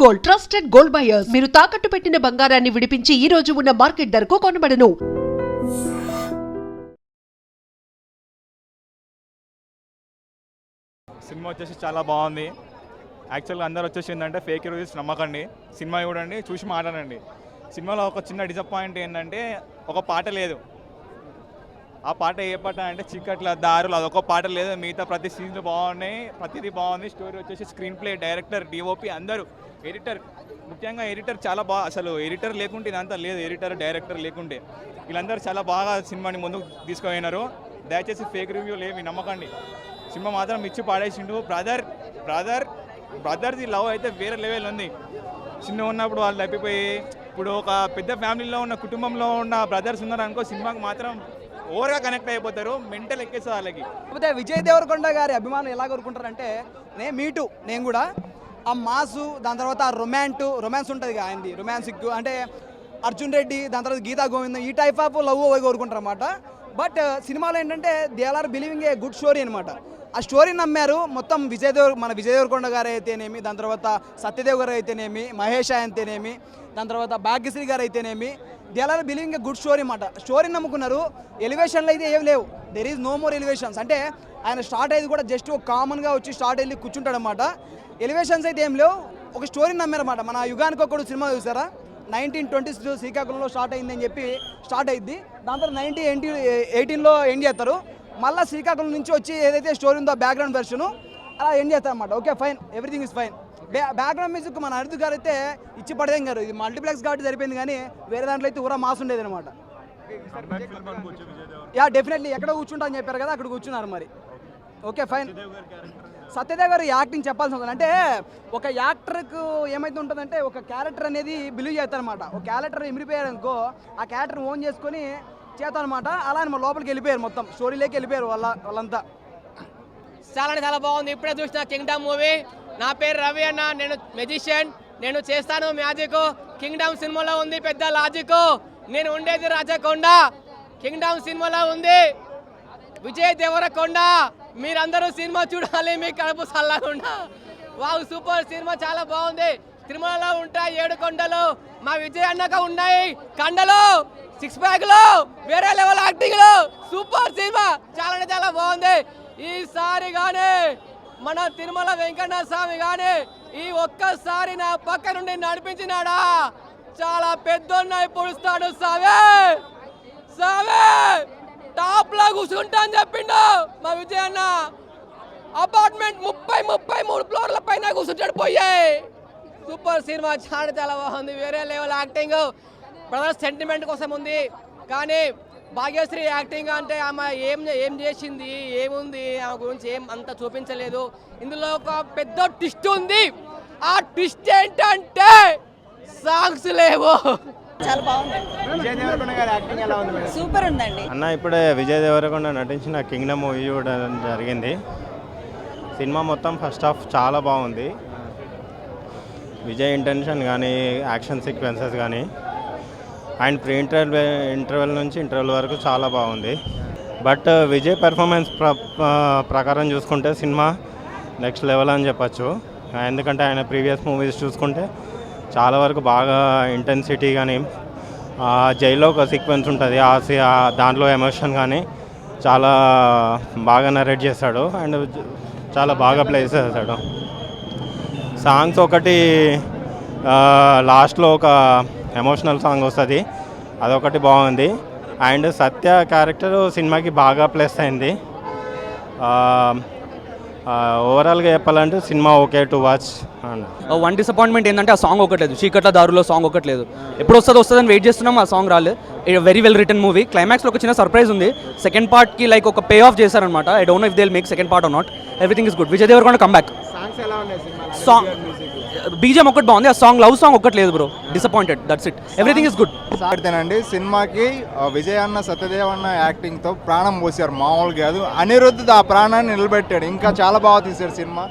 Gold, trusted gold buyers. మీరు తాకట్టు పెట్టిన బంగారాన్ని విడిపించి ఈ రోజు ఉన్న మార్కెట్ ధరకు కొనబడను. సినిమా వచ్చేసి చాలా బాగుంది. యాక్చువల్గా అందరూ వచ్చేసి ఏంటంటే ఫేక్ రివ్యూస్ నమ్మకండి, సినిమా చూడండి, చూసి మాట్లాడండి. సినిమాలో ఒక చిన్న డిసప్పాయింట్ ఏంటంటే ఒక పాట లేదు. ఆ పాట ఏ పాట అంటే చీకట్ల దారులు, అదొక పాట లేదు. మిగతా ప్రతి సీన్లు బాగున్నాయి, ప్రతిదీ బాగుంది. స్టోరీ వచ్చేసి స్క్రీన్ ప్లే, డైరెక్టర్, డిఓపి అందరూ, ఎడిటర్, ముఖ్యంగా ఎడిటర్ చాలా బాగా, అసలు ఎడిటర్ లేకుంటే ఇదంతా లేదు. ఎడిటర్, డైరెక్టర్ లేకుంటే వీళ్ళందరూ చాలా బాగా సినిమాని ముందుకు తీసుకుపోయినారు. దయచేసి ఫేక్ రివ్యూలు ఏమి నమ్మకండి. సినిమా మాత్రం ఇచ్చి పాడేసిండు. బ్రదర్ది లవ్ అయితే వేరే లెవెల్ ఉంది. చిన్న ఉన్నప్పుడు వాళ్ళు తప్పిపోయి ఇప్పుడు ఒక పెద్ద ఫ్యామిలీలో ఉన్న, కుటుంబంలో ఉన్న బ్రదర్స్ ఉన్నారు అనుకో, సినిమాకి మాత్రం ఓవర్గా కనెక్ట్ అయిపోతారు. మెంటల్ ఎక్కేస్తుంది వాళ్ళకి. కాకపోతే విజయ్ దేవరకొండ గారి అభిమానులు ఎలా కోరుకుంటారంటే, నేను కూడా ఆ మాసు, దాని తర్వాత ఆ రొమాన్స్ ఉంటుంది ఆయనది, రొమాన్సిక్ అంటే అర్జున్ రెడ్డి, దాని తర్వాత గీతా గోవిందం, ఈ టైప్ ఆఫ్ లవ్ కోరుకుంటారు అనమాట. బట్ సినిమాలో ఏంటంటే they are believing a good story అనమాట. ఆ స్టోరీని నమ్మారు మొత్తం. మన విజయ్ దేవరకొండ గారు అయితేనేమి, దాని తర్వాత సత్యదేవ్ గారు అయితేనేమి, మహేష్ అయితేనేమి, దాని తర్వాత భాగ్యశ్రీ గారు అయితేనేమి, they are believing a good story అనమాట. స్టోరీని నమ్ముకున్నారు. ఎలివేషన్లు అయితే ఏం లేవు. There is no more elevations. అంటే ఆయన స్టార్ట్ అయ్యేది కూడా జస్ట్ కామన్గా వచ్చి స్టార్ట్ వెళ్ళి కూర్చుంటాడు అనమాట. ఎలివేషన్స్ అయితే ఏం లేవు. ఒక స్టోరీని నమ్మారన్నమాట. మన యుగానికి ఒకడు సినిమా చూసారా, 1920s శ్రీకాకుళంలో స్టార్ట్ అయిందని చెప్పి స్టార్ట్ అయింది. దాని తర్వాత 1918లో ఎండ్ చేస్తారు. మళ్ళీ శ్రీకాకుళం నుంచి వచ్చి ఏదైతే స్టోరీ ఉందో బ్యాక్గ్రౌండ్ వెర్షన్ అలా ఎండ్ చేస్తారు అనమాట. Okay, fine, everything is fine. Background music మన అనిరుద్ధ్ గారు అయితే ఇచ్చి పడదేం గారు. ఇది మల్టీప్లెక్స్ కాబట్టి సరిపోయింది, కానీ వేరే దాంట్లో అయితే ఊరా మాస్ ఉండేది అనమాట. Yeah, definitely. ఎక్కడ కూర్చుంటా అని చెప్పారు కదా, అక్కడ కూర్చున్నారు మరి. Okay, fine. సత్యదేవ్ గారు యాక్టింగ్ చెప్పాల్సి ఉంటుంది. అంటే ఒక యాక్టర్కు ఏమైతే ఉంటుందంటే, ఒక క్యారెక్టర్ అనేది బిలీవ్ చేస్తారనమాట. ఒక క్యారెక్టర్ ఇమిడిపోయారు అనుకో, ఆ క్యారెక్టర్ ఓన్ చేసుకొని చేస్తారనమాట. అలా మన లోపలికి వెళ్ళిపోయారు, మొత్తం స్టోరీలోకి వెళ్ళిపోయారు వాళ్ళంతా. చాలా బాగుంది. ఇప్పుడే చూసిన కింగ్డమ్ మూవీ. నా పేరు రవి అన్న, నేను మెజిషియన్, నేను చేస్తాను మ్యాజిక్. కింగ్డమ్ సినిమాలో ఉంది పెద్ద లాజిక్. నేను ఉండేది రాజకొండ, కింగ్డమ్ సినిమాలో ఉంది విజయ్ దేవరకొండ. మీరందరూ సినిమా చూడాలి, మీ కడుపు చల్లకుండా. వావ్, సూపర్ సినిమా, చాలా బాగుంది. తిరుమలలో ఉంటాయి 7 కొండలు, మా విజయ్ అన్నక ఉన్నాయి కండలు, 6 ప్యాక్లు, వేరే లెవెల్ యాక్టింగ్లు. సూపర్ సినిమా, చాలా బాగుంది. ఈసారి కానీ మన తిరుమల వెంకన్న స్వామి కానీ ఈ ఒక్కసారి నా పక్క నుండి నడిపించినాడా, చాలా పెద్దోన్నై పొడుస్తాడు సావే టాప్ లా కూర్చుంటా అని చెప్పిండు మా విజయ్ అన్న. అపార్ట్మెంట్ 33 ఫ్లోర్ల పైన కూర్చుంటాడు పోయాయి. సూపర్ సినిమా, చాలా బాగుంది. వేరే లెవెల్ యాక్టింగ్. బ్రదర్స్ సెంటిమెంట్ కోసం ఉంది, కానీ భాగ్యశ్రీ యాక్టింగ్ అంటే ఆమె ఏం చేసింది, ఏముంది, ఆమె గురించి ఏం అంత చూపించలేదు. ఇందులో ఒక పెద్ద ట్విస్ట్ ఉంది. ఆ ట్విస్ట్ ఏంటంటే సాంగ్స్ లేవు. చాలా బాగుంది. విజయ్ దేవరకొండ గారి యాక్టింగ్ ఎలా ఉంది? సూపర్ ఉందండి. అన్న, ఇప్పుడే విజయ్ దేవరకొండ నటించిన కింగ్డమ్ మూవీ చూడడం జరిగింది. సినిమా మొత్తం ఫస్ట్ హాఫ్ చాలా బాగుంది. విజయ్ ఇంటెన్షన్ కానీ, యాక్షన్ సీక్వెన్సెస్ కానీ, అండ్ ప్రీ ఇంటర్వెల్ నుంచి ఇంటర్వెల్ వరకు చాలా బాగుంది. బట్ విజయ్ పెర్ఫార్మెన్స్ ప్రకారం చూసుకుంటే సినిమా నెక్స్ట్ లెవెల్ అని చెప్పచ్చు. ఎందుకంటే ఆయన ప్రీవియస్ మూవీస్ చూసుకుంటే చాలా వరకు బాగా ఇంటెన్సిటీ కానీ, జైల్లో ఒక సీక్వెన్స్ ఉంటుంది, దాంట్లో ఎమోషన్ కానీ చాలా బాగా నరేట్ చేశాడు అండ్ చాలా బాగా ప్లే చేశాడు. సాంగ్స్ ఒకటి లాస్ట్లో ఒక ఎమోషనల్ సాంగ్ వస్తుంది, అదొకటి బాగుంది. అండ్ సత్య క్యారెక్టర్ సినిమాకి బాగా ప్లస్ అయింది. ఓవరాల్గా చెప్పాలంటే cinema okay to watch. One disappointment ఏంటంటే ఆ సాంగ్ ఒకటి లేదు, చీకట్ల దారులో సాంగ్ ఒకటి లేదు. ఎప్పుడు వస్తుందని వెయిట్ చేస్తున్నాం, ఆ సాంగ్ రాలేదు. Very well written movie. క్లైమాక్స్లో ఒక చిన్న సర్ప్రైజ్ ఉంది. సెకండ్ పార్ట్కి లైక్ ఒక పే ఆఫ్ చేశారనమాట. I don't know if they will make second part or not. Everything is good. Vijay Deverakonda comeback. Song బీజం ఒకటి బాగుంది, ఆ సాంగ్ లవ్ సాంగ్ ఒకటి లేదు bro. Disappointed, that's it. Everything is good. సార్తేనండి సినిమాకి విజయ్ అన్న, సత్యదేవ్ అన్న యాక్టింగ్తో ప్రాణం పోసారు, మామూలుగా కాదు. అనిరుద్ధ్ ఆ ప్రాణాన్ని నిలబెట్టాడు. ఇంకా చాలా బాగా తీశారు సినిమా.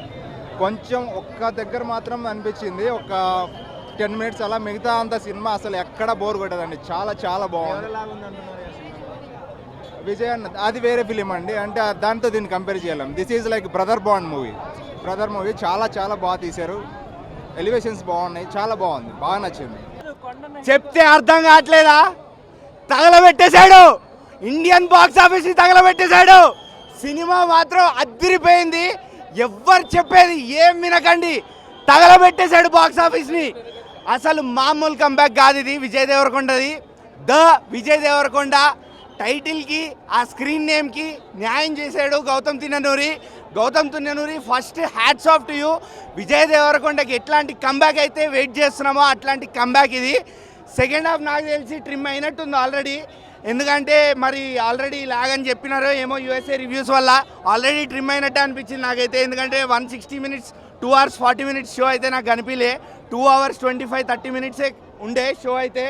కొంచెం ఒక్క దగ్గర మాత్రం అనిపించింది, ఒక 10 minutes అలా. మిగతా అంత సినిమా అసలు ఎక్కడ బోర్ కొట్టదండి. చాలా బాగుంది. విజయ్ అన్న అది వేరే ఫిలిం అండి, అంటే దాంతో దీన్ని కంపేర్ చేయలేం. This is like brother movie చాలా బాగా తీశారు. ఎలివేషన్స్ బాగున్నాయి, చాలా బాగుంది, బాగా నచ్చింది. చెప్తే అర్థం కావట్లేదా? తగలబెట్టేశాడు, ఇండియన్ బాక్స్ ఆఫీస్ని తగలబెట్టేశాడు. సినిమా మాత్రం అదిరిపోయింది. ఎవ్వరు చెప్పేది ఏం వినకండి, తగలబెట్టేశాడు బాక్స్ ఆఫీస్ని. అసలు మామూలు కంబ్యాక్ కాదు ఇది విజయ్ దేవరకొండది. ద విజయ్ దేవరకొండ టైటిల్కి, ఆ స్క్రీన్ నేమ్కి న్యాయం చేశాడు Gautam Tinnanuri. First hats off to you. Vijay దేవరకొండకి ఎట్లాంటి కంబ్యాక్ అయితే వెయిట్ చేస్తున్నామో అట్లాంటి కంబ్యాక్ ఇది. సెకండ్ హాఫ్ నాకు తెలిసి ట్రిమ్ అయినట్టుంది ఆల్రెడీ, ఎందుకంటే మరి ఆల్రెడీ లాగని చెప్పినారో ఏమో యూఎస్ఏ రివ్యూస్ వల్ల ఆల్రెడీ ట్రిమ్ అయినట్టే అనిపించింది నాకైతే. ఎందుకంటే 160 minutes 2 hours 40 minutes షో అయితే నాకు కనిపించలే. 2 hours 25-30 minutes ఉండే షో అయితే.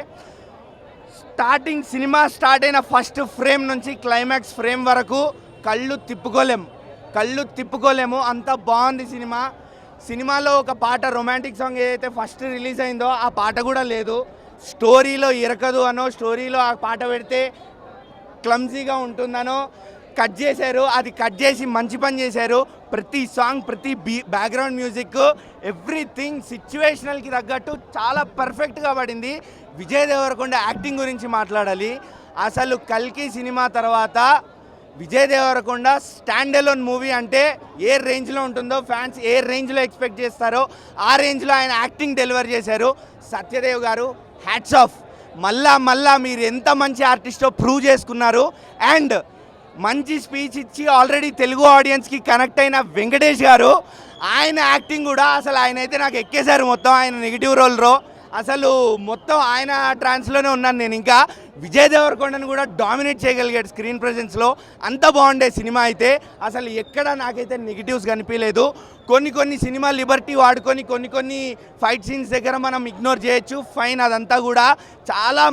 స్టార్టింగ్ సినిమా స్టార్ట్ అయిన ఫస్ట్ ఫ్రేమ్ నుంచి క్లైమాక్స్ ఫ్రేమ్ వరకు కళ్ళు తిప్పుకోలేము, అంత బాగుంది సినిమా. సినిమాలో ఒక పాట, రొమాంటిక్ సాంగ్ ఏదైతే ఫస్ట్ రిలీజ్ అయిందో ఆ పాట కూడా లేదు. స్టోరీలో ఇరకదు అనో, స్టోరీలో ఆ పాట పెడితే క్లమ్జీగా ఉంటుందనో కట్ చేశారు. అది కట్ చేసి మంచి పని చేశారు. ప్రతి సాంగ్, ప్రతి బ్యాక్గ్రౌండ్ మ్యూజిక్, ఎవ్రీథింగ్ సిచ్యువేషనల్కి తగ్గట్టు చాలా పర్ఫెక్ట్గా పడింది. విజయ్ దేవరకొండ యాక్టింగ్ గురించి మాట్లాడాలి. అసలు కల్కి సినిమా తర్వాత Vijay Deverakonda standalone movie అంటే ఏ రేంజ్లో ఉంటుందో, ఫ్యాన్స్ ఏ రేంజ్లో ఎక్స్పెక్ట్ చేస్తారో ఆ రేంజ్లో ఆయన యాక్టింగ్ డెలివర్ చేశారు. సత్యదేవ్ గారు హ్యాట్స్ ఆఫ్. మళ్ళా మీరు ఎంత మంచి ఆర్టిస్టో ప్రూవ్ చేసుకున్నారు. అండ్ మంచి స్పీచ్ ఇచ్చి ఆల్రెడీ తెలుగు ఆడియన్స్కి కనెక్ట్ అయిన వెంకటేష్ గారు, ఆయన యాక్టింగ్ కూడా అసలు ఆయన అయితే నాకు ఎక్కేశారు మొత్తం. ఆయన నెగిటివ్ రోల్లో అసలు మొత్తం ఆయన ట్రాన్స్లోనే ఉన్నాను నేను. ఇంకా విజయ్ దేవరకొండను కూడా డామినేట్ చేయగలిగాడు స్క్రీన్ ప్రెజెన్స్లో. అంత బాగుండే సినిమా అయితే. అసలు ఎక్కడ నాకైతే నెగిటివ్స్ కనిపించలేదు. కొన్ని సినిమా లిబర్టీ వాడుకొని కొన్ని ఫైట్ సీన్స్ దగ్గర మనం ఇగ్నోర్ చేయొచ్చు, ఫైన్, అదంతా కూడా చాలా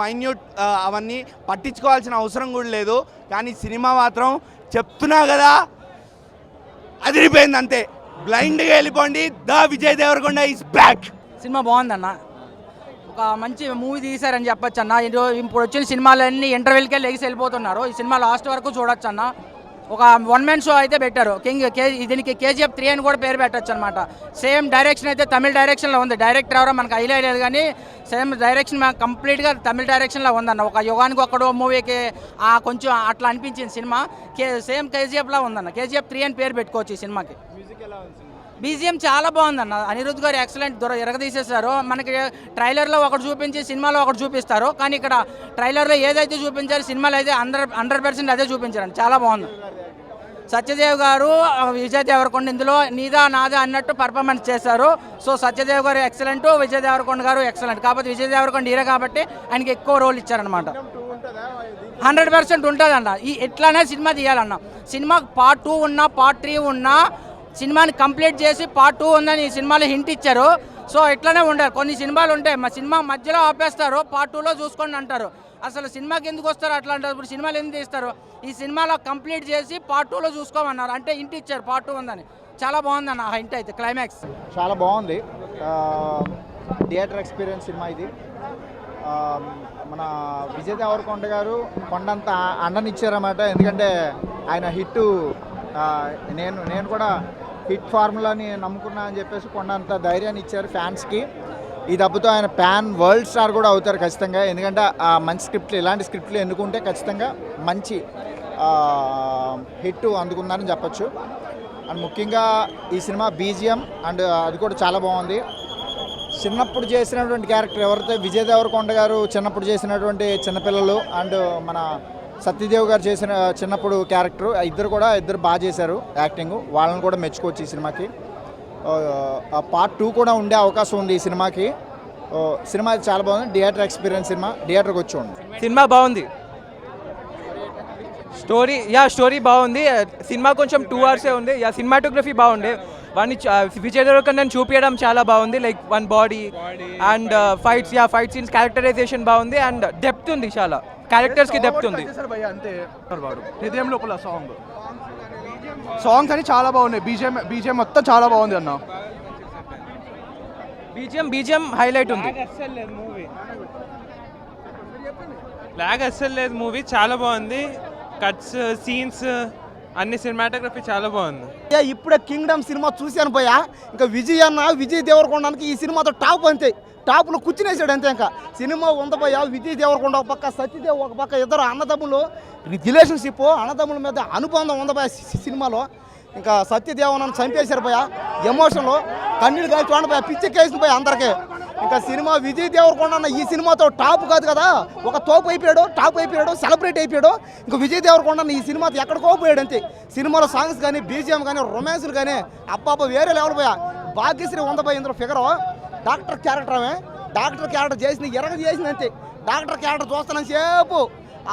మైన్యూట్ అవన్నీ పట్టించుకోవాల్సిన అవసరం కూడా లేదు. కానీ సినిమా మాత్రం చెప్తున్నా కదా అదిరిపోయింది అంతే. బ్లైండ్గా వెళ్ళిపోండి. The Vijay Deverakonda is back. Cinema బాగుందన్న, ఒక మంచి మూవీ తీశారని చెప్పొచ్చు అన్న. ఇప్పుడు వచ్చిన సినిమాలన్నీ ఇంటర్వెల్కే లెగిసి వెళ్ళిపోతున్నారు. ఈ సినిమా లాస్ట్ వరకు చూడొచ్చు అన్న. ఒక 1 man షో అయితే పెట్టారు. దీనికి KGF 3 అని కూడా పేరు పెట్టచ్చు అనమాట. సేమ్ డైరెక్షన్ అయితే తమిళ డైరెక్షన్లో ఉంది. డైరెక్టర్ ఎవరో మనకు హైలైట్ లేదు, కానీ సేమ్ డైరెక్షన్ కంప్లీట్గా తమిళ డైరెక్షన్లో ఉందన్న. ఒక యుగానికి ఒక్కడో మూవీకి కొంచెం అట్లా అనిపించింది సినిమా. సేమ్ KGFలో ఉందన్న. KGF 3 అని పేరు పెట్టుకోవచ్చు ఈ సినిమాకి. BGM చాలా బాగుందన్న. అనిరుద్ధ్ గారు ఎక్సలెంట్ ఎరగదీసేశారు. మనకి ట్రైలర్లో ఒకటి చూపించి సినిమాలో ఒకటి చూపిస్తారు, కానీ ఇక్కడ ట్రైలర్లో ఏదైతే చూపించారో సినిమాలో అయితే 100% అదే చూపించారండి. చాలా బాగుంది. సత్యదేవ్ గారు, విజయ్ దేవరకొండ ఇందులో నీదా నాదా అన్నట్టు పర్ఫార్మెన్స్ చేశారు. సో సత్యదేవ్ గారు ఎక్సలెంట్, విజయ్ దేవరకొండ గారు ఎక్సలెంట్. కాకపోతే విజయ్ దేవరకొండ హీరో కాబట్టి ఆయనకి ఎక్కువ రోల్ ఇచ్చారనమాట. 100% ఉంటుందన్న. ఎట్లానే సినిమా తీయాలన్న. సినిమా పార్ట్ 2 ఉన్నా పార్ట్ 3 ఉన్నా సినిమాని కంప్లీట్ చేసి పార్ట్ 2 ఉందని ఈ సినిమాలో హింట్ ఇచ్చారు. సో ఇట్లానే ఉండాలి. కొన్ని సినిమాలు ఉంటాయి, మా సినిమా మధ్యలో ఆపేస్తారు, పార్ట్ 2లో చూసుకోండి అంటారు. అసలు సినిమాకి ఎందుకు వస్తారు అట్లా అంటారు. ఇప్పుడు సినిమాలు ఎందుకు తీస్తారు? ఈ సినిమాలో కంప్లీట్ చేసి పార్ట్ 2లో చూసుకోమన్నారు, అంటే హింట్ ఇచ్చారు పార్ట్ 2 ఉందని. చాలా బాగుందన్న ఆ హింట్ అయితే. క్లైమాక్స్ చాలా బాగుంది. థియేటర్ ఎక్స్పీరియన్స్ సినిమా ఇది. మన విజయ్ దేవరకొండ గారు కొండంత అండనిచ్చారన్నమాట. ఎందుకంటే ఆయన హిట్, నేను కూడా హిట్ ఫార్ములాని నమ్ముకున్నా అని చెప్పేసి కొండంత ధైర్యాన్ని ఇచ్చారు ఫ్యాన్స్కి. ఈ దెబ్బతో ఆయన ప్యాన్ వరల్డ్ స్టార్ కూడా అవుతారు ఖచ్చితంగా. ఎందుకంటే మంచి స్క్రిప్ట్లు, ఇలాంటి స్క్రిప్ట్లు ఎన్నుకుంటే ఖచ్చితంగా మంచి హిట్ అందుకుందని చెప్పచ్చు. అండ్ ముఖ్యంగా ఈ సినిమా BGM అండ్ అది కూడా చాలా బాగుంది. చిన్నప్పుడు చేసినటువంటి క్యారెక్టర్ ఎవరైతే విజయ్ దేవరకొండ గారు చిన్నప్పుడు చేసినటువంటి చిన్నపిల్లలు అండ్ మన సత్యదేవ్ గారు చేసిన చిన్నప్పుడు క్యారెక్టర్, ఇద్దరు బాగా చేశారు యాక్టింగ్. వాళ్ళని కూడా మెచ్చుకోవచ్చు ఈ సినిమాకి. పార్ట్ 2 కూడా ఉండే అవకాశం ఉంది ఈ సినిమాకి. సినిమా చాలా బాగుంది. Theatre experience cinema. థియేటర్కి వచ్చి ఉంది. సినిమా బాగుంది. స్టోరీ బాగుంది. సినిమా కొంచెం 2 hours ఉంది. సినిమాటోగ్రఫీ బాగుంది. విజయ్ దేవరకొండని చూపించడం చాలా బాగుంది. Like one body and fight scenes, characterisation బాగుంది. అండ్ డెప్త్ ఉంది, చాలా క్యారెక్టర్స్కి డెప్త్ ఉంది. అంతే హృదయం లోపల సాంగ్స్ అని చాలా బాగున్నాయి. బీజిఎం మొత్తం చాలా బాగుంది అన్న. బీజిఎం హైలైట్ ఉంది. లాగ్ అస్సలు లేదు మూవీ, చాలా బాగుంది. కట్స్, సీన్స్ అన్ని సినిమాటోగ్రఫీ చాలా బాగుంది. ఇప్పుడే కింగ్డమ్ సినిమా చూశాను పోయా. ఇంకా విజయ్ దేవరకొండకి ఈ సినిమాతో టాప్ అంతే, టాప్లో కూర్చునేసాడు అంతే. ఇంకా సినిమా ఉందపోయా. విజయ్ దేవరకొండ ఒక పక్క, సత్యదేవ్ ఒక పక్క, ఇద్దరు అన్నదమ్ములు రిలేషన్షిప్, అన్నదమ్ముల మీద అనుబంధం ఉందపోయా సినిమాలో. ఇంకా సత్యదేవ్ నన్ను చంపేశారు పోయా ఎమోషన్లో, కన్నీళ్ళు కాదు చూడండి పోయా, పిచ్చెక్కేసింది పోయా అందరికీ. ఇంకా సినిమా విజయ్ దేవరకొండ అన్న ఈ సినిమాతో టాప్ కాదు కదా, ఒక తోపు అయిపోయాడు, టాప్ అయిపోయాడు, సెలబ్రేట్ అయిపోయాడు. ఇంకా విజయ్ దేవరకొండ అన్న ఈ సినిమాతో ఎక్కడికో పోయాడు అంతే. సినిమాలో సాంగ్స్ కానీ, బీజిఎం కానీ, రొమాన్స్లు కానీ అబ్బాబా వేరే లెవెల్ పోయా. భాగ్యశ్రీ ఉందపోయా ఇందులో ఫిగరు. డాక్టర్ క్యారెక్టర్ ఆమె, డాక్టర్ క్యారెక్టర్ చేసింది చేసింది అంతే. డాక్టర్ క్యారెక్టర్ చూస్తానని సేపు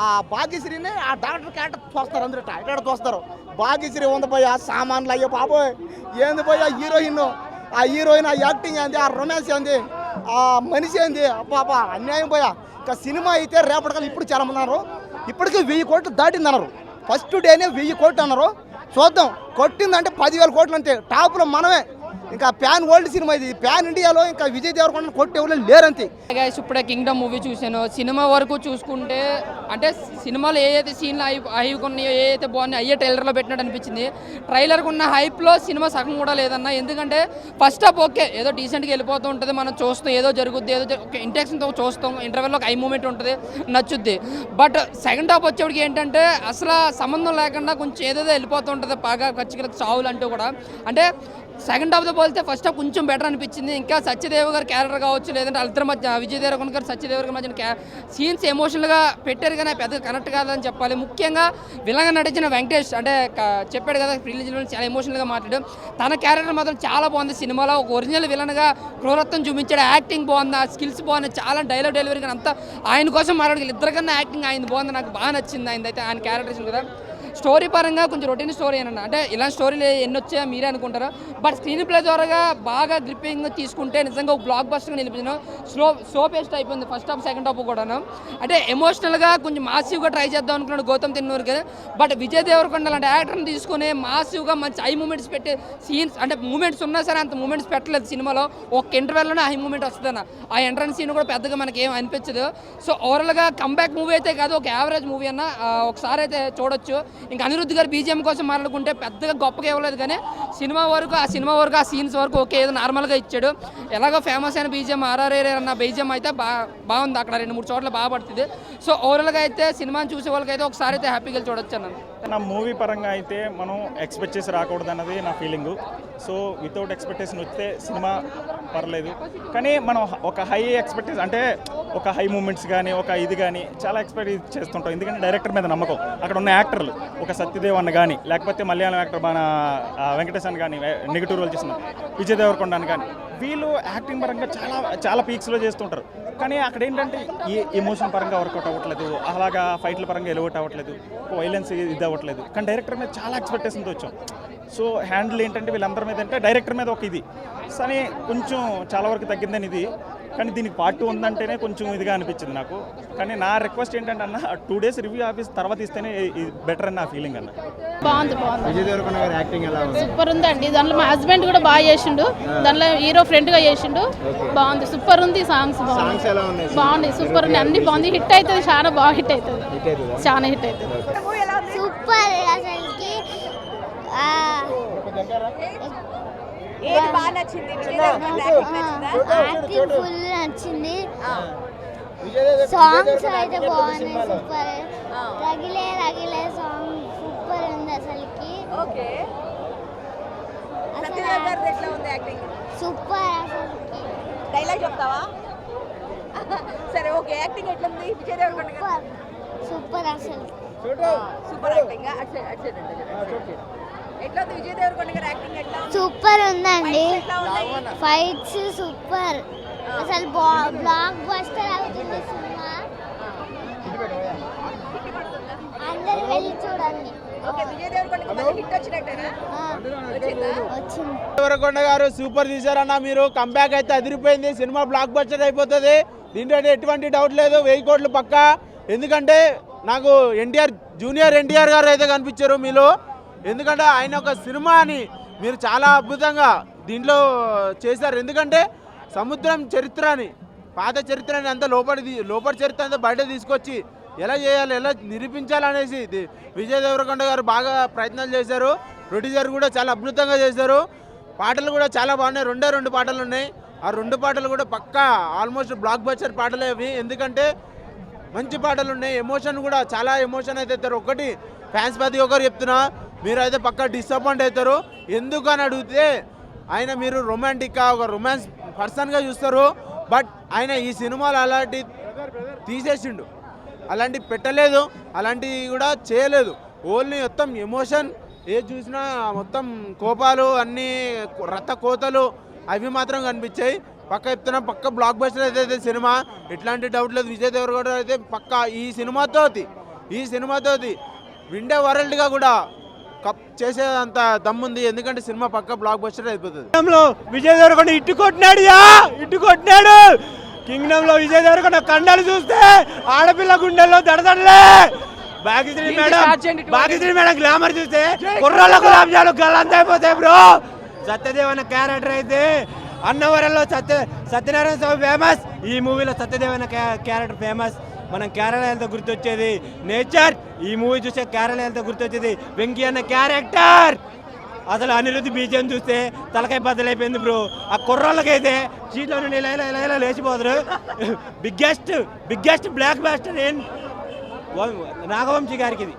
ఆ భాగ్యశ్రీని ఆ డాక్టర్ క్యారెక్టర్ చూస్తారు, అందరూ ఎక్కడ చూస్తారు. భాగ్యశ్రీ ఉందపోయా, సామాన్లు అయ్యో బాబోయ్ ఏంది పోయా హీరోయిన్, ఆ హీరోయిన్ ఆ యాక్టింగ్ ఏంది, ఆ రొమాన్స్ ఏంది, ఆ మనిషి ఏంది, అబ్బా అన్యాయం పోయా. ఇంకా సినిమా అయితే రేపటికల్లా ఇప్పుడు చాలా మంది అన్నారు, ఇప్పటికీ 1000 కోట్లు దాటింది అన్నారు. ఫస్ట్ డేనే 1000 కోట్లు అన్నారు. చూద్దాం, కొట్టిందంటే 10,000 కోట్లు అంతే. టాప్లో మనమే. ఇంకా ప్యాన్ వరల్డ్ సినిమా ఇది, ప్యాన్ ఇండియాలో ఇంకా విజయ్ దేవరకొండ కొట్టి ఎవరు లేరంతే. గైస్ ఇప్పుడే కింగ్డమ్ మూవీ చూశాను. సినిమా వరకు చూసుకుంటే అంటే సినిమాలో ఏదైతే సీన్లు హైప్ ఉన్నాయో, ఏదైతే బాగున్నాయో అయ్యే ట్రైలర్లో పెట్టినట్టు అనిపించింది. ట్రైలర్కి ఉన్న హైప్లో సినిమా సగం కూడా లేదన్న. ఎందుకంటే ఫస్ట్ హాఫ్ ఓకే, ఏదో డీసెంట్గా వెళ్ళిపోతూ ఉంటుంది, మనం చూస్తాం, ఏదో జరుగుద్ది, ఏదో ఇంటెన్షన్తో చూస్తాం, ఇంటర్వెల్లో ఒక ఐ మూమెంట్ ఉంటుంది, నచ్చుద్ది. బట్ సెకండ్ హాఫ్ వచ్చేప్పటికి ఏంటంటే అసలు సంబంధం లేకుండా కొంచెం ఏదేదో వెళ్ళిపోతూ ఉంటుంది, బాగా ఖచ్చితంగా చావులు అంటూ కూడా. అంటే సెకండ్ హాఫ్తో పోలితే ఫస్ట్ హాఫ్ కొంచెం బెటర్ అనిపించింది. ఇంకా సత్యదేవ్ గారి క్యారెక్టర్ కావచ్చు, లేదంటే వాళ్ళిద్దరి మధ్య విజయ్ దేవరకొండ గారు సత్యదేవ్ గారి మధ్య సీన్స్ ఎమోషనల్గా పెట్టారు, కానీ పెద్దగా కనెక్ట్ కాదని చెప్పాలి. ముఖ్యంగా విలన్గా నటించిన వెంకటేష్ అంటే చెప్పాడు కదా రిలీజ్లో చాలా ఎమోషనల్గా మాట్లాడాడు. తన క్యారెక్టర్ మాత్రం చాలా బాగుంది సినిమాలో. ఒక ఒరిజినల్ విలన్గా క్రూరత్వం చూపించాడు, యాక్టింగ్ బాగుంది, ఆ స్కిల్స్ బాగున్నాయి, చాలా డైలాగ్ డెలివరీ కానీ అంతా ఆయన కోసం మాట్లాడగలి. ఇద్దరికన్నా యాక్టింగ్ ఆయన బాగుంది, నాకు బాగా నచ్చింది ఆయనదైతే. ఆయన క్యారెక్టర్స్ కదా స్టోరీ పరంగా కొంచెం రొటీన్ స్టోరీ అన్న. అంటే ఇలాంటి స్టోరీలు ఎన్ని వచ్చాయో మీరే అనుకుంటారు, బట్ స్క్రీన్ ప్లే ద్వారా బాగా గ్రిప్పింగ్ తీసుకుంటే నిజంగా ఒక బ్లాక్ బస్టర్గా నిలిపించిన. స్లో పేస్ట్ అయిపోయింది ఫస్ట్ హాఫ్ సెకండ్ హాఫ్ కూడాను. అంటే ఎమోషనల్గా కొంచెం మాసివ్గా ట్రై చేద్దాం అనుకున్నాడు గౌతమ్ తిన్నూరుకి, బట్ విజయ్ దేవరకొండ లాంటి యాక్టర్ని తీసుకుని మాసివ్గా మంచి ఐ మూమెంట్స్ పెట్టే సీన్స్, అంటే మూమెంట్స్ ఉన్నా సరే అంత మూమెంట్స్ పెట్టలేదు సినిమాలో. ఒక ఇంటర్వెల్లోనే ఐ మూమెంట్ వస్తుంది అన్న. ఆ ఎంట్రన్స్ సీన్ కూడా పెద్దగా మనకి ఏం అనిపించదు. సో ఓవరాల్గా కంబ్యాక్ మూవీ అయితే కాదు, ఒక యావరేజ్ మూవీ అన్న, ఒకసారి అయితే చూడొచ్చు. ఇంకా అనిరుద్ధ్ గారు బీజిఎం కోసం మాట్లాడుకుంటే పెద్దగా గొప్పగా ఇవ్వలేదు, కానీ సినిమా వరకు ఆ సీన్స్ వరకు ఓకే, ఏదో నార్మల్గా ఇచ్చాడు. ఎలాగో ఫేమస్ అయిన బీజిఎం ఆర్ఆర్ఏ అన్న బీజిఎం అయితే బాగుంది, అక్కడ 2-3 చోట్ల బాగా పడుతుంది. సో ఓవరాల్గా అయితే సినిమాని చూసే వాళ్ళకైతే ఒకసారి అయితే హ్యాపీగా చూడొచ్చు అన్నాను. నా మూవీ పరంగా అయితే మనం ఎక్స్పెక్ట్ చేసి రాకూడదు అన్నది నా ఫీలింగు. సో వితౌట్ ఎక్స్పెక్టేషన్ వస్తే సినిమా పర్లేదు, కానీ మనం ఒక హై ఎక్స్పెక్టేషన్ అంటే ఒక హై మూమెంట్స్ కానీ ఒక ఇది కానీ చాలా ఎక్స్పెక్ట్ చేస్తుంటాం. ఎందుకంటే డైరెక్టర్ మీద నమ్మకం, అక్కడ ఉన్న యాక్టర్లు ఒక సత్యదేవ్ అన్న కానీ, లేకపోతే మలయాళం యాక్టర్ మన వెంకటేష్ అని కానీ, నెగిటివ్ రోల్ చేసిన విజయ్ దేవరకొండ అని కానీ, వీళ్ళు యాక్టింగ్ పరంగా చాలా పీక్స్లో చేస్తుంటారు. కానీ అక్కడ ఏంటంటే ఈ ఎమోషన్ పరంగా వర్కౌట్ అవ్వట్లేదు, అలాగా ఫైట్ల పరంగా ఎలివేట్ అవ్వట్లేదు, వైలెన్స్ ఇది అవ్వట్లేదు. కానీ డైరెక్టర్ మీద చాలా ఎక్స్పెక్టేషన్తో వచ్చాం. సో హ్యాండిల్ ఏంటంటే వీళ్ళందరి మీద అంటే డైరెక్టర్ మీద ఒక ఇది కానీ కొంచెం చాలా వరకు తగ్గిందని ఇది. కానీ దీనికి పార్ట్ 2 ఉందంటేనే కొంచెం ఇదిగా అనిపించింది నాకు. కానీ నా రిక్వెస్ట్ ఏంటంటే అన్న 2 డేస్ రివ్యూ ఆఫీస్ తర్వాత ఇస్తేనే బెటర్ అని నా ఫీలింగ్ అన్న. బాగుంది విజయ్ దేవరకొండ గారి యాక్టింగ్ ఎలా ఉంది? సూపర్ ఉందండి. దాంట్లో మా హస్బెండ్ కూడా బాగా చేసిండు, దాంట్లో హీరో ఫ్రెండ్గా చేసిండు, బాగుంది, సూపర్ ఉంది. సాంగ్స్ సాంగ్స్ ఎలా ఉన్నాయి? బాగుంది, సూపర్ ఉంది, అన్ని బాగుంది. హిట్ అవుతుంది, చాలా బాగా హిట్ అవుతుంది, చాలా హిట్ అవుతుంది. సూపర్ అసలుకి. యాక్టింగ్ ఫుల్ నచ్చింది, సాంగ్స్ అయితే బాగున్నాయి, సూపర్. రగిలే సాంగ్ సూపర్ ఉంది అసలుకి. సూపర్ అసలుకి. డైలాగ్ చెప్తావా? సరే ఓకే. యాక్టింగ్ ఎట్లా ఉంది విజయ్ దేవరకొండ గారు? సూపర్ అసలు సూపర్ యాక్టింగ్. ఎట్లా ఉంది విజయ్ దేవరకొండ గారి యాక్టింగ్? ఎట్లా సూపర్ ఉందండి, ఫైట్స్ సూపర్ అసలు, బ్లాక్ బస్టర్ అవుతుంది సినిమా, అందరు వెళ్ళి చూడండి. దేవరకొండ గారు సూపర్ తీశారన్న, మీరు కంబ్యాక్ అయితే అదిరిపోయింది, సినిమా బ్లాక్ బస్టర్ అయిపోతుంది, దీంట్లో ఎటువంటి డౌట్ లేదు, 1000 కోట్లు పక్కా. ఎందుకంటే నాకు జూనియర్ ఎన్టీఆర్ గారు అయితే కనిపించారు మీలో. ఎందుకంటే ఆయన ఒక సినిమాని మీరు చాలా అద్భుతంగా దీంట్లో చేశారు. ఎందుకంటే సముద్రం చరిత్రని, పాత చరిత్రని అంతా లోపలి చరిత్ర అంతా బయట తీసుకొచ్చి ఎలా చేయాలి, ఎలా నిరూపించాలనేసి విజయ్ దేవరకొండ గారు బాగా ప్రయత్నాలు చేశారు. ప్రొడ్యూసర్ కూడా చాలా అద్భుతంగా చేశారు. పాటలు కూడా చాలా బాగున్నాయి. 2 పాటలు ఉన్నాయి. ఆ 2 పాటలు కూడా పక్కా ఆల్మోస్ట్ బ్లాక్ బస్టర్ పాటలే అవి. ఎందుకంటే మంచి పాటలు ఉన్నాయి. ఎమోషన్ కూడా చాలా ఎమోషన్ అయితే అవుతారు. ఒకటి ఫ్యాన్స్ ప్రతి ఒక్కరు చెప్తున్నా, మీరు అయితే పక్కా డిసప్పాయింట్ అవుతారు. ఎందుకు అని అడిగితే ఆయన మీరు రొమాంటిక్గా ఒక రొమాన్స్ పర్సన్గా చూస్తారు. బట్ ఆయన ఈ సినిమాలో అలాంటి తీసేసిండు, అలాంటి పెట్టలేదు, అలాంటివి కూడా చేయలేదు. ఓన్లీ మొత్తం ఎమోషన్, ఏది చూసినా మొత్తం కోపాలు, అన్నీ రక్త కోతలు అవి మాత్రం కనిపించాయి. పక్క చెప్తున్నా, పక్క బ్లాక్ బస్టర్ అయితే సినిమా, ఎట్లాంటి డౌట్ లేదు. విజయ్ దేవరకొండ అయితే పక్క ఈ సినిమాతో విండే వరల్డ్గా కూడా కప్ చేసేంత దమ్ముంది. ఎందుకంటే సినిమా పక్క బ్లాక్ బస్టర్ అయిపోతుంది. విజయ్ దేవరకొండ ఇట్టు కొట్టినాడు. కింగ్డమ్ లో విజయ్ దేవరకొండ కండాలు చూస్తే ఆడపిల్ల గుండెల్లో దడదడలే. భాగ్యశ్రీ మేడం గ్లామర్ చూస్తే కుర్రాళ్ళ గులాబ్జాలు గల్లంత అయిపోతాయి బ్రో. సత్యదేవ్ అన్న క్యారెక్టర్ అయితే అన్నవరంలో సత్యనారాయణ స్వామి ఫేమస్. ఈ మూవీలో సత్యదేవ్ అన్న క్యారెక్టర్ ఫేమస్. మనం కేరళ వెళ్తే గుర్తొచ్చేది నేచర్. ఈ మూవీ చూస్తే కేరళ వెళ్తే గుర్తొచ్చేది వెంకీ అన్న క్యారెక్టర్. అసలు అనిరుద్ధి బీజం చూస్తే తలకాయ బద్దలైపోయింది బ్రో. ఆ కుర్రాళ్ళకైతే సీట్లో నుండి ఇలా లేచిపోతారు. బిగ్గెస్ట్ బ్లాక్ బాస్టర్ నాగవంశీ గారికి ఇది.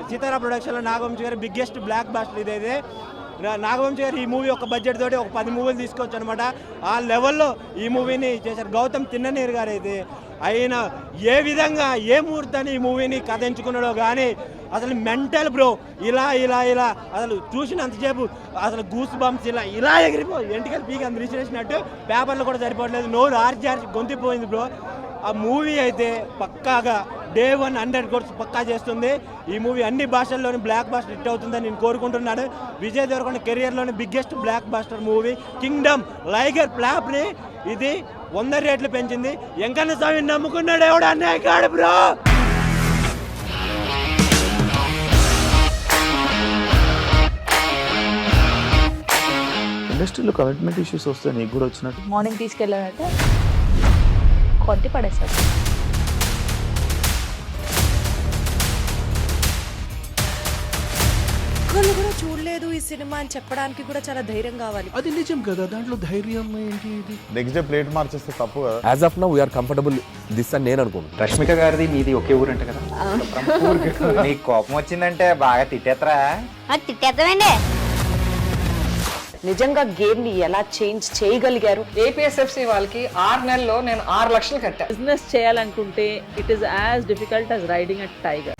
సీతారా ప్రొడక్షన్లో నాగవంశీ గారి బిగ్గెస్ట్ బ్లాక్ బాస్టర్ ఇదైతే. నాగవంశీ గారు ఈ మూవీ ఒక బడ్జెట్ తోటి ఒక 10 మూవీలు తీసుకోవచ్చు అనమాట. ఆ లెవెల్లో ఈ మూవీని చేశారు. గౌతమ్ తిన్ననీరు గారు అయితే ఆయన ఏ విధంగా ఏ ముహూర్తాన్ని ఈ మూవీని కథ ఎంచుకున్నాడో కానీ అసలు మెంటల్ బ్రో. ఇలా అసలు చూసినంతసేపు అసలు గూస్ బంప్స్ ఇలా ఎంటికలు పీకి అంత రిసినట్టు పేపర్లు కూడా సరిపోవట్లేదు. నోరు ఆర్చి గొంతిపోయింది బ్రో. ఆ మూవీ అయితే పక్కాగా Day 1 100 crores పక్కా చేస్తుంది. ఈ మూవీ అన్ని భాషల్లోని బ్లాక్ బాస్టర్ హిట్ అవుతుందని నేను కోరుకుంటున్నాను. విజయ్ దేవరకొండ కెరియర్లోని biggest blockbuster movie Kingdom. Liger ప్లాప్ని ఇది 100 రేట్లు పెంచింది. వెంకన్న స్వామిని నమ్ముకున్నాడు ఎవడు అన్నయ్య కాడు బ్రో. ఇండస్ట్రీలో కమిట్మెంట్ ఇష్యూస్ వస్తే నీకు కూడా వచ్చినట్టు. మార్నింగ్ తీసుకెళ్ళాడంటే కొట్టి పడేస్తాడు. ఒక్కళ్ళు కూడా చూడలేదు ఈ సినిమా అని చెప్పడానికి కూడా చాలా ధైర్యం కావాలి. అది నిజం కదా, దాంట్లో ధైర్యం ఏంటి? నెక్స్ట్ డే ప్లేట్ మార్చేస్తే తప్పు కదా. As of now we are comfortable this అని నేను అనుకుంటున్నాను. రష్మిక గారిది మీది ఒకే ఊరు అంట కదా. నీకు కోపం వచ్చిందంటే బాగా తిట్టేత్తరా? తిట్టేద్దామండి. నిజంగా గేమ్ ని ఎలా చేంజ్ చేయగలిగారు? ఏపీఎస్ఎఫ్సి వాళ్ళకి 6 నెలల్లో నేను 6 లక్షలు కట్టా. బిజినెస్ చేయాలనుకుంటే it is as difficult as riding a tiger.